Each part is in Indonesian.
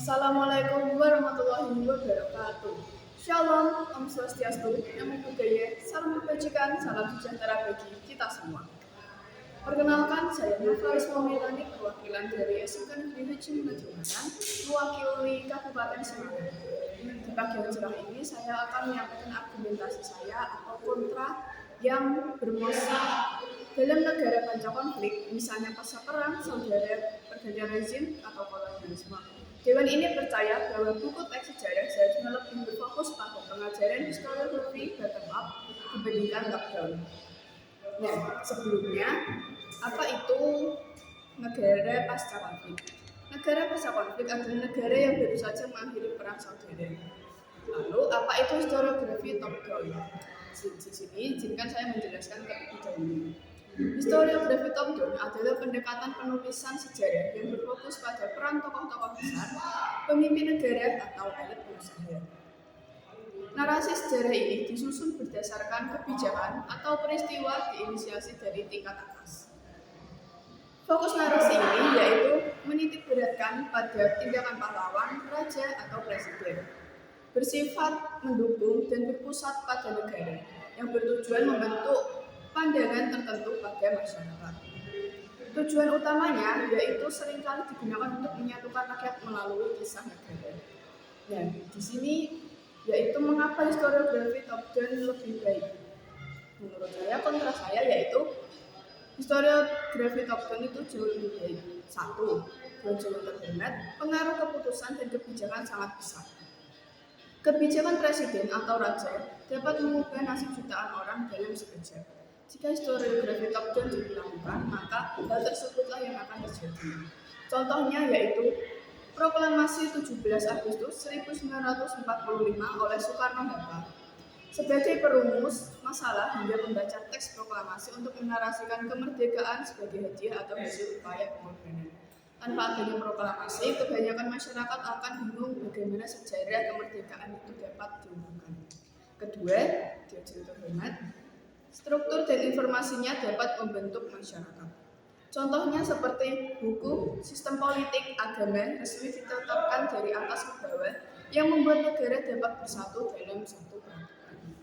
Assalamualaikum warahmatullahi wabarakatuh. Shalom, Om Swastiastu, Namo Buddhaya, Salam Kebajikan, Salam Sejahtera bagi kita semua. Perkenalkan, saya Nova Risma Melani, perwakilan dari SMK Negeri Haji Madinatan, mewakili Kabupaten Semarang. Di pagi cerah ini, saya akan menyampaikan argumentasi saya atau kontra yang bermosi dalam negara panca konflik, misalnya pasca perang, saudara pergantian rezim, atau kolonialisme. Dewan ini percaya bahwa buku teks sejarah seharusnya lebih berfokus pada pengajaran historiografi bottom up dibandingkan top down. Nah, sebelumnya, apa itu negara pasca konflik? Negara pasca konflik adalah negara yang baru saja mengakhiri perang saudara. Lalu, apa itu historiografi top down? Di sini, izinkan saya menjelaskan terlebih dahulu. Historiografi top down adalah pendekatan penulisan sejarah yang berfokus pada peran tokoh-tokoh besar, pemimpin negara atau elit pengusaha. Narasi sejarah ini disusun berdasarkan kebijakan atau peristiwa diinisiasi dari tingkat atas. Fokus narasi ini yaitu menitik beratkan pada tindakan pahlawan, raja, atau presiden. Bersifat mendukung dan berpusat pada negara yang bertujuan membentuk pandangan tertentu pada masyarakat. Tujuan utamanya yaitu seringkali digunakan untuk menyatukan rakyat melalui kisah negara. Nah, di sini yaitu mengapa historiografi top down lebih baik. Menurut saya, kontra saya yaitu historiografi top down itu jauh lebih baik. Satu, jauh terhemat, pengaruh keputusan dan kebijakan sangat besar. Kebijakan presiden atau raja dapat mengubah nasib jutaan orang dalam sekejap. Jika historiografi top down dilakukan, maka hal tersebutlah yang akan terjadi. Contohnya yaitu Proklamasi 17 Agustus 1945 oleh Soekarno-Hatta. Sebagai perumus masalah hingga membaca teks proklamasi untuk menarasikan kemerdekaan sebagai hadiah atau hasil upaya pengorbanan. Tanpa adanya proklamasi, kebanyakan masyarakat akan bingung bagaimana sejarah kemerdekaan itu dapat diumumkan. Kedua, diajari terhormat, struktur dan informasinya dapat membentuk masyarakat. Contohnya seperti buku Sistem Politik Agama resmi ditetapkan dari atas ke bawah yang membuat negara dapat bersatu dalam satu peraturan.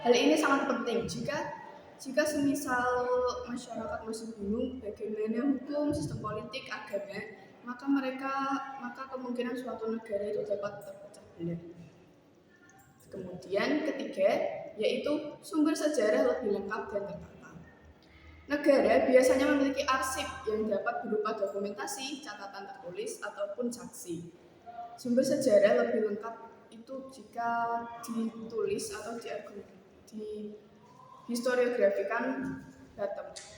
Hal ini sangat penting jika semisal masyarakat masih bingung bagaimana hukum, sistem politik, agama, maka kemungkinan suatu negara itu dapat terpecah belah. Kemudian ketiga, yaitu sumber sejarah lebih lengkap dan tertata. Negara biasanya memiliki arsip yang dapat berupa dokumentasi, catatan tertulis, ataupun saksi. Sumber sejarah lebih lengkap itu jika ditulis atau historiografikan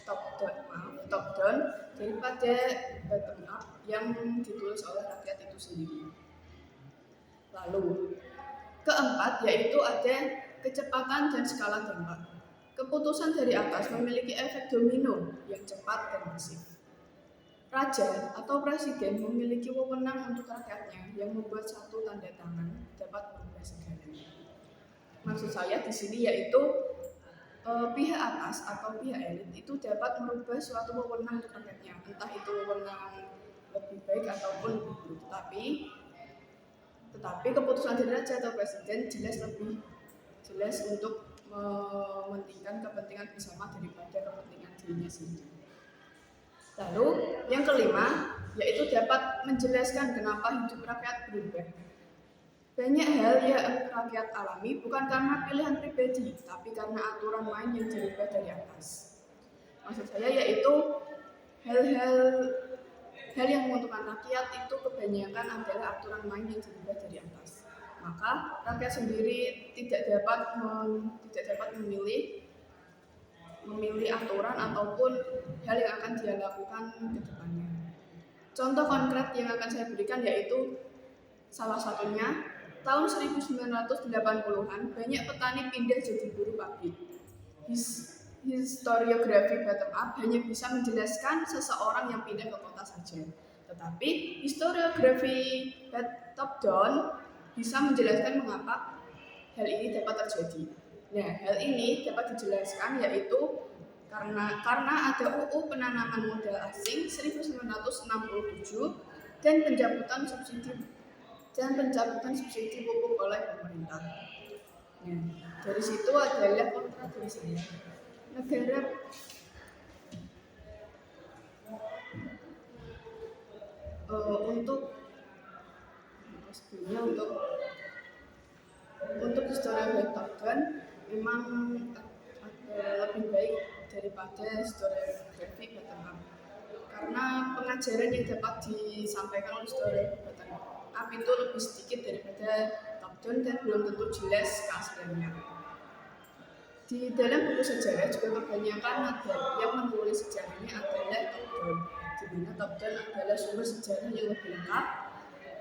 top down daripada bottom up yang ditulis oleh rakyat itu sendiri. Lalu keempat yaitu ada kecepatan dan skala dampak. Keputusan dari atas memiliki efek domino yang cepat dan masif. Raja atau presiden memiliki wewenang untuk rakyatnya yang membuat satu tanda tangan dapat merubah segalanya. Maksud saya di sini yaitu pihak atas atau pihak elit itu dapat merubah suatu wewenang untuk rakyatnya, entah itu wewenang lebih baik ataupun lebih buruk. Tetapi keputusan dari raja atau presiden lebih jelas untuk mementingkan kepentingan bersama daripada kepentingan dirinya sendiri. Lalu yang kelima yaitu dapat menjelaskan kenapa hidup rakyat berubah. Banyak hal yang rakyat alami bukan karena pilihan pribadi, tapi karena aturan main yang dirubah dari atas. Maksud saya yaitu hal-hal yang menguntungkan rakyat itu kebanyakan adalah aturan main yang dirubah dari atas. Maka rakyat sendiri tidak dapat memilih aturan ataupun hal yang akan dia lakukan ke depannya. Contoh konkret yang akan saya berikan yaitu salah satunya tahun 1980-an banyak petani pindah jadi buruh pabrik. Historiografi bottom up hanya bisa menjelaskan seseorang yang pindah ke kota saja. Tetapi historiografi top down bisa menjelaskan mengapa hal ini dapat terjadi. Nah, hal ini dapat dijelaskan yaitu karena ada UU Penanaman Modal Asing 1967 dan pencabutan subsidi pupuk oleh pemerintah. Nah, dari situ adalah kontra dari saya. Negara untuk historia Beethoven memang lebih baik daripada historiografi Bottom-up karena pengajaran yang dapat disampaikan oleh historia Bottom-up itu lebih sedikit daripada top-down dan belum tentu jelas keasliannya. Di dalam buku sejarah juga kebanyakan ada yang menulis sejarahnya adalah top-down, di mana top-down adalah sumber sejarah yang lebih lengkap,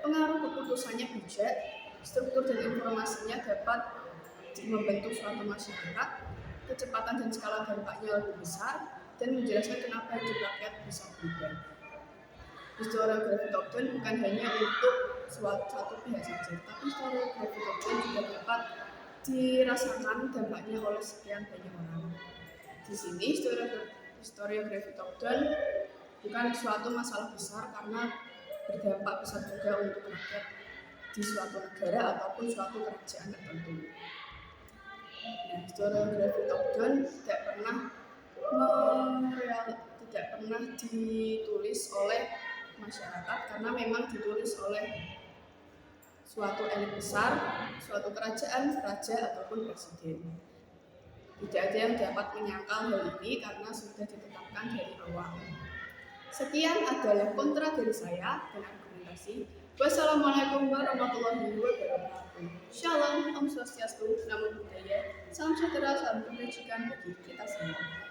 pengaruh keputusannya bijak, struktur dan informasinya dapat membentuk suatu masyarakat, kecepatan dan skala dampaknya lebih besar, dan menjelaskan kenapa hidup rakyat bisa berubah. Historiografi top-down bukan hanya untuk satu pihak saja, tapi historiografi top-down juga dapat dirasakan dampaknya oleh sekian banyak orang. Di sini historiografi top-down bukan suatu masalah besar karena berdampak besar juga untuk rakyat di suatu negara ataupun suatu kerajaan tertentu. Nah, historiografi top-down tidak pernah ditulis oleh masyarakat karena memang ditulis oleh suatu elit besar, suatu kerajaan, raja ataupun presiden. Tidak ada yang dapat menyangkal hal ini karena sudah ditetapkan dari awal. Sekian adalah kontra dari saya dan argumentasi. Wassalamualaikum warahmatullahi wabarakatuh. Shalom, Om Swastiastu, Namo Buddhaya, salam sejahtera, salam kebajikan bagi kita semua.